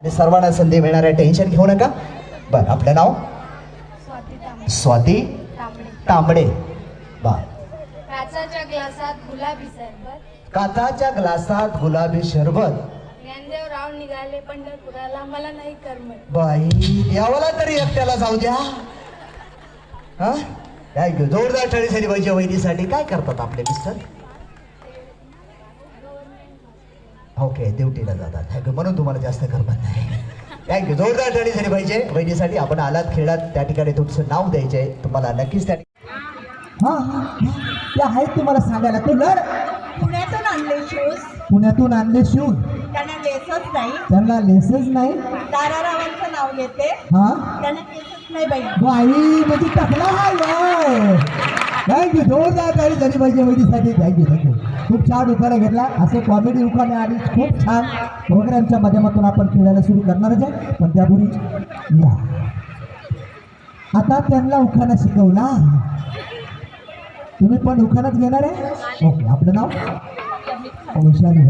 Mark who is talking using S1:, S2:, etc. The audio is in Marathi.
S1: आणि सर्वांना संधी मिळणार आहे, टेन्शन घेऊ नका. बर, आपलं नाव? स्वाती तांबडे. बा.
S2: काचाच्या ग्लासात गुलाबी सरबत.
S1: काचाच्या ग्लासात गुलाबी शरबत.
S2: ज्ञानदेवराव निघाले पंढरपुराला, मला नाही करमत.
S1: बाई, देवाला तरी एकट्याला जाऊ द्या. हा, काय घेऊ? जोरदार टाळी झाली पाहिजे वहिनीसाठी. काय करतात आपले मिस्टर? ओके, ड्युटीला जातात. थँक्यू, म्हणून तुम्हाला जास्त करमत नाही. थँक्यू, जोरदार टाळी झाली पाहिजे वहिनीसाठी. आपण आलात खेळात, त्या ठिकाणी तुमचं नाव द्यायचंय तुम्हाला नक्कीच. त्या त्या आहेत तुम्हाला सांगायला. तू लढ.
S3: पुण्यातून आणले शूज.
S1: पुण्यातून आणले शूज.
S3: त्यांना लेसच नाही.
S1: त्यांना लेसच नाही.
S3: दारारावांचं नाव घेते.
S1: हा,
S3: त्यांना केसच नाही बाई.
S1: बाई म्हणजे टाकला हाय. थँक्यू, जोरदार टाळी झाली पाहिजे वहिनीसाठी. Thank you thank you. खूप छान उखाणा घेतला. असे कॉमेडी उखाणे आणि खूप छान प्रोग्रामच्या माध्यमातून आपण खेळायला सुरू करणारच आहे. पण त्यापूर्वी या आता त्यांना उखाणा शिकवला, तुम्ही पण उखाणाच घेणार आहे. ओके, आपलं नाव? वैशाली.